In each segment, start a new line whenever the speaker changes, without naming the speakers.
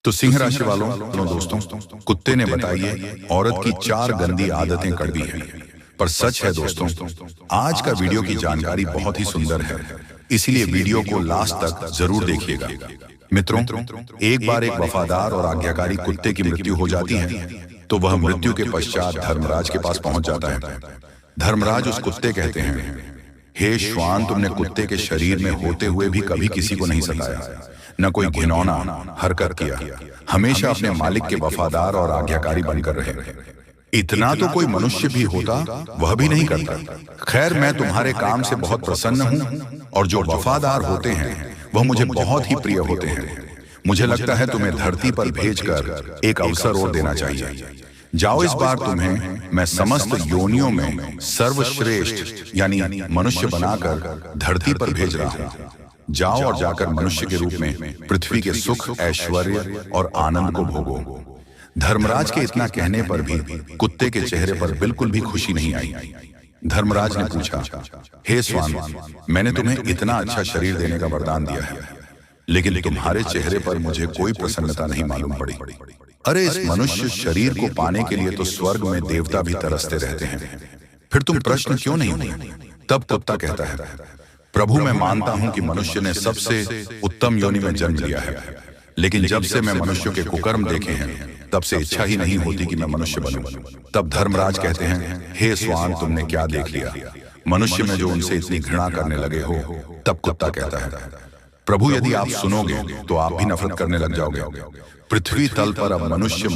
तो सिंह राशि वालों दोस्तों, कुत्ते ने बताई है औरत की 4 गंदी आदतें कड़वी हैं, पर सच है दोस्तों, आज का वीडियो की जानकारी बहुत ही सुंदर है, इसीलिए वीडियो को लास्ट तक जरूर देखिएगा। मित्रों, एक बार एक वफादार और आज्ञाकारी कुत्ते की मृत्यु हो जाती है, तो वह मृत्यु के पश्चात धर्मराज के पास पहुंच जाता है। धर्मराज उस कुत्ते कहते हैं, हे श्वान, तुमने कुत्ते के शरीर में होते हुए भी कभी किसी को नहीं सताया, न कोई घिनौना हरकत किया, हमेशा अपने मालिक के वफादार और आज्ञाकारी बनकर रहे। इतना तो कोई मनुष्य भी होता, वह भी नहीं करता। खैर, मैं तुम्हारे काम से बहुत प्रसन्न हूं, और जो वफादार होते हैं वह मुझे बहुत ही प्रिय होते हैं। मुझे लगता है तुम्हें धरती पर भेजकर एक अवसर और देना चाहिए। जाओ, इस बार तुम्हें मैं समस्त योनियों में सर्वश्रेष्ठ यानी मनुष्य बनाकर धरती पर भेज रहा हूं। जाओ और जाकर मनुष्य के रूप में पृथ्वी के सुख, ऐश्वर्य और आनंद को भोगो। धर्मराज के इतना कहने पर भी कुत्ते के चेहरे पर बिल्कुल भी खुशी नहीं आई। धर्मराज ने पूछा, हे स्वान, मैंने तुम्हें इतना अच्छा शरीर देने का वरदान दिया है, लेकिन तुम्हारे चेहरे पर मुझे कोई प्रसन्नता नहीं मालूम पड़ी। अरे, इस मनुष्य शरीर को पाने के लिए तो स्वर्ग में देवता भी तरसते रहते हैं, फिर तुम प्रश्न क्यों नहीं हुए? तब कुत्ता कहता है, प्रभु, मैं मानता हूं कि मनुष्य ने सबसे उत्तम योनि में जन्म लिया है, लेकिन जब से मैं मनुष्यों के कुकर्म देखे हैं, तब से इच्छा ही नहीं होती कि मैं मनुष्य बनूं। तब धर्मराज कहते हैं, हे स्वान, तुमने क्या देख लिया? मनुष्य में जो उनसे इतनी घृणा करने लगे हो। तब कुत्ता कहता है, प्रभु, यदि आप सुनोगे तो आप भी नफरत करने लग जाओगे। पृथ्वी तल पर अब मनुष्य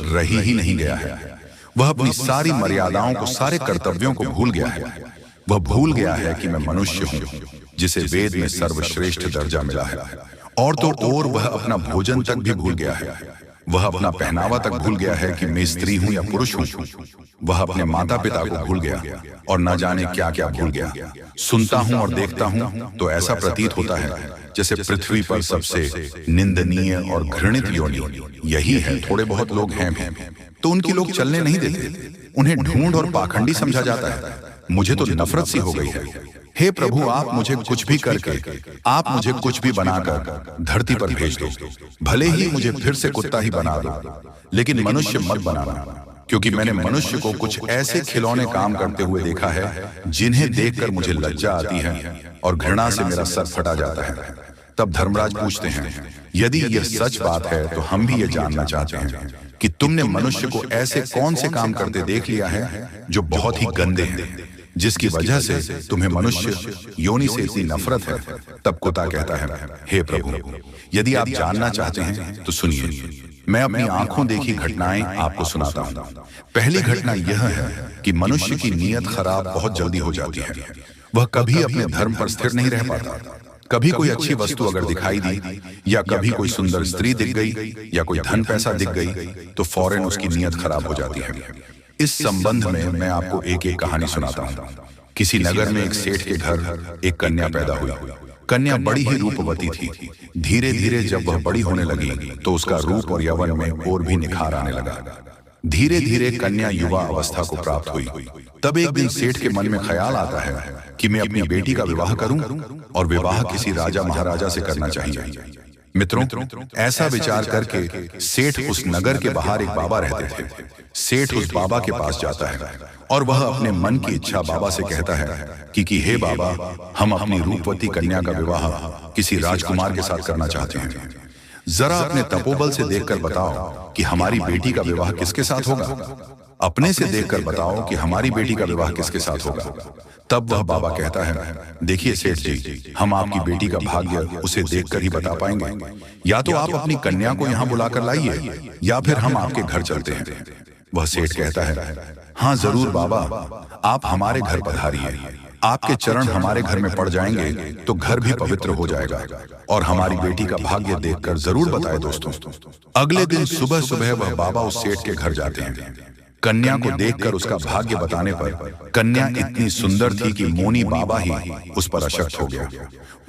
रह ही नहीं गया है। वह अपनी सारी मर्यादाओं को, सारे कर्तव्यों को भूल गया है। वह भूल गया है कि मैं मनुष्य हूं, जिसे वेद में सर्वश्रेष्ठ दर्जा मिला है। और तो और वह अपना भोजन तक भी भूल गया है। वह अपना पहनावा तक भूल गया है कि मैं स्त्री हूं या पुरुष हूं। वह अपने माता पिता को भूल गया और न जाने क्या क्या भूल गया। सुनता हूं और देखता हूं तो ऐसा प्रतीत होता है जैसे पृथ्वी पर सबसे निंदनीय और घृणित योनि यही है। थोड़े बहुत लोग हैं भी, तो उनकी लोग चलने नहीं देते। उन्हें ढूंढ और पाखंडी समझा जाता है। मुझे तो नफरत सी हो गई है। हे प्रभु, आप मुझे कुछ भी करके, आप मुझे कुछ भी बनाकर धरती पर भेज दो। भले ही मुझे फिर से कुत्ता ही बना दो, लेकिन मनुष्य मत बनाना, क्योंकि मैंने मनुष्य को कुछ ऐसे खिलौने काम करते हुए देखा है जिन्हें देखकर मुझे लज्जा आती है और घृणा से मेरा सर फटा जाता है। तब धर्मराज पूछते हैं, यदि यह सच बात है तो हम भी ये जानना चाहते हैं कि तुमने मनुष्य को ऐसे कौन से काम करते देख लिया है जो बहुत ही गंदे हैं, जिसकी वजह से तुम्हें मनुष्य योनि से इतनी नफरत है। तब कुत्ता कहता है, हे प्रभु, यदि आप जानना चाहते हैं तो सुनिए। मैं अपनी आंखों देखी घटनाएं आपको सुनाता हूं। पहली घटना यह है कि मनुष्य की नीयत खराब बहुत जल्दी हो जाती है। वह कभी अपने धर्म पर स्थिर नहीं रह पाता। कभी कोई अच्छी वस्तु अगर दिखाई दी, या कभी कोई सुंदर स्त्री दिख गई, या कोई धन पैसा दिख गई, तो फौरन उसकी नीयत खराब हो जाती है। इस संबंध में मैं आपको एक एक कहानी सुनाता हूँ। किसी नगर में एक सेठ के घर एक कन्या पैदा हुई। कन्या बड़ी ही रूपवती थी। धीरे धीरे जब वह बड़ी होने लगी तो उसका रूप और यौवन में और भी निखार आने लगा। धीरे धीरे कन्या युवा अवस्था को प्राप्त हुई। तब एक दिन सेठ के मन में ख्याल आता है कि मैं अपनी बेटी का विवाह करूं, और विवाह किसी राजा महाराजा से करना चाहिए। मित्रों, ऐसा विचार करके सेठ उस नगर के बाहर एक बाबा रहते थे। सेठ उस बाबा के पास जाता है और वह अपने मन की इच्छा बाबा से कहता है कि हे बाबा, हम अपनी रूपवती कन्या का विवाह किसी राजकुमार के साथ करना चाहते हैं। जरा अपने तपोबल से देखकर बताओ कि हमारी बेटी का विवाह किसके साथ होगा। अपने से देखकर बताओ कि हमारी बेटी का विवाह किसके साथ होगा। तब वह बाबा कहता है, देखिए सेठ जी, हम आपकी बेटी का भाग्य उसे देखकर ही बता पाएंगे। या तो आप अपनी कन्या को यहाँ बुलाकर लाइए, या फिर हम आपके घर चलते हैं। वह सेठ कहता है, हाँ जरूर बाबा, आप हमारे घर पधारिए। आपके चरण हमारे घर में पड़ जाएंगे तो घर भी पवित्र हो जाएगा, और हमारी बेटी का भाग्य देखकर जरूर बताए दोस्तों। अगले दिन सुबह सुबह वह बाबा उस सेठ के घर जाते हैं। कन्या को देखकर उसका भाग्य बताने पर कन्या इतनी सुंदर थी कि मोनी बाबा ही उस पर अशक्त हो गया।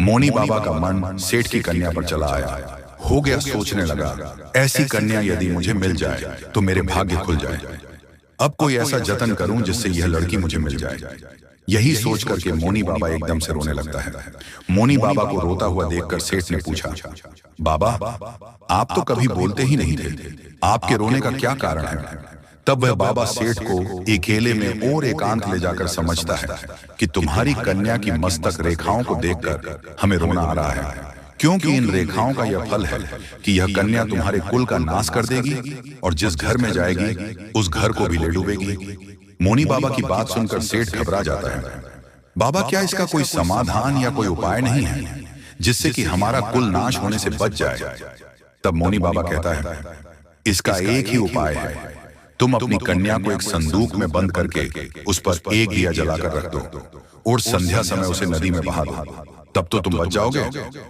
मोनी बाबा का मन सेठ की कन्या पर चला आया। हो गया, सोचने लगा, ऐसी कन्या यदि मुझे मिल जाए तो मेरे भाग्य खुल जाए। अब कोई ऐसा जतन करूं जिससे यह लड़की मुझे मिल जाए। यही सोच करके मोनी बाबा एकदम से रोने लगता है। मोनी बाबा को रोता हुआ देखकर सेठ ने पूछा, बाबा आप तो कभी बोलते ही नहीं थे, आपके रोने का क्या कारण है? तब वह बाबा सेठ को अकेले में और एकांत ले जाकर समझता है कि तुम्हारी कन्या की मस्तक रेखाओं को देखकर हमें रोना आ रहा है, क्योंकि इन रेखाओं का यह फल है कि यह कन्या तुम्हारे कुल का नाश कर देगी और जिस घर में जाएगी उस घर को भी ले डूबेगी। मोनी बाबा की बात सुनकर सेठ घबरा जाता है। बाबा क्या इसका कोई समाधान या कोई उपाय नहीं है जिससे कि हमारा कुल नाश होने से बच जाए? तब मोनी बाबा कहता है, इसका एक ही उपाय है, तुम अपनी कन्या को एक संदूक में बंद करके उस पर एक दिया जलाकर रख दो और संध्या समय उसे नदी में बहा दो, तब तो तुम बच जाओगे,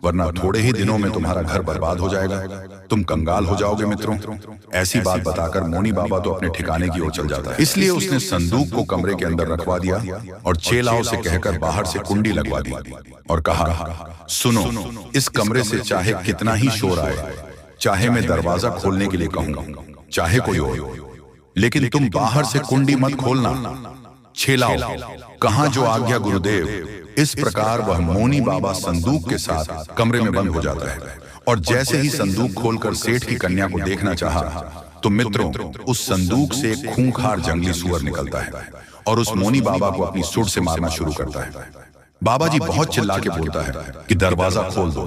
वरना थोड़े ही दिनों में तुम्हारा घर बर्बाद हो जाएगा, तुम कंगाल हो जाओगे। मित्रों, ऐसी बात बताकर मोनी बाबा तो अपने ठिकाने की ओर चल जाता है। इसलिए उसने संदूक को कमरे के अंदर रखवा दिया और चेलाओं से कहकर बाहर से कुंडी लगवा दी और कहा, सुनो, इस कमरे से चाहे कितना ही शोर आए, चाहे मैं दरवाजा खोलने के लिए कहूं, चाहे कोई हो, लेकिन तुम बाहर से कुंडी मत खोलना। चेलाओ, कहां जो आज्ञा गुरुदेव। इस प्रकार वह मोनी बाबा संदूक के साथ कमरे में बंद हो जाता है और जैसे ही संदूक खोलकर सेठ की कन्या को देखना चाहा तो मित्रों, उस संदूक से एक खूंखार जंगली सुअर निकलता है और उस मोनी बाबा को अपनी सुर से मारना शुरू करता है। बाबा जी बहुत चिल्ला के बोलता है कि दरवाजा खोल दो,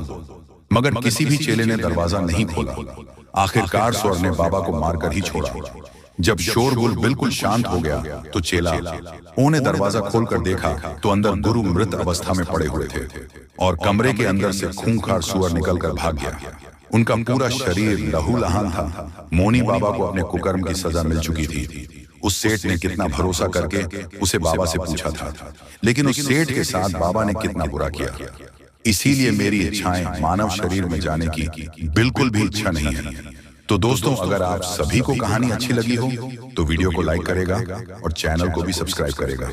मगर किसी भी चेले ने दरवाजा नहीं खोला। आखिरकार सुअर ने बाबा को मारकर ही छोड़ा। जब शोरगुल बिल्कुल शांत हो गया तो चेला ने दरवाजा खोलकर देखा तो अंदर गुरु मृत अवस्था में पड़े हुए थे और कमरे के अंदर से खूंखार सुअर निकलकर भाग गया। उनका पूरा शरीर लहूलुहान था। मोनी बाबा को अपने कुकर्म की सजा मिल चुकी थी। उस सेठ ने कितना भरोसा करके उसे बाबा से पूछा था, लेकिन उस सेठ के साथ बाबा ने कितना बुरा किया। इसीलिए मेरी इच्छाएं मानव शरीर में जाने की बिल्कुल भी इच्छा नहीं है। तो दोस्तों, अगर आप सभी को कहानी अच्छी लगी हो तो वीडियो को लाइक करेगा और चैनल को भी सब्सक्राइब करेगा।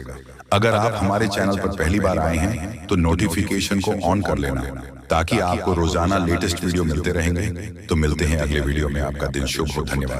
अगर आप हमारे चैनल पर पहली बार आए हैं तो नोटिफिकेशन को ऑन कर लेना ताकि आपको रोजाना लेटेस्ट वीडियो मिलते रहेंगे। तो मिलते हैं अगले वीडियो में। आपका दिन शुभ हो। धन्यवाद।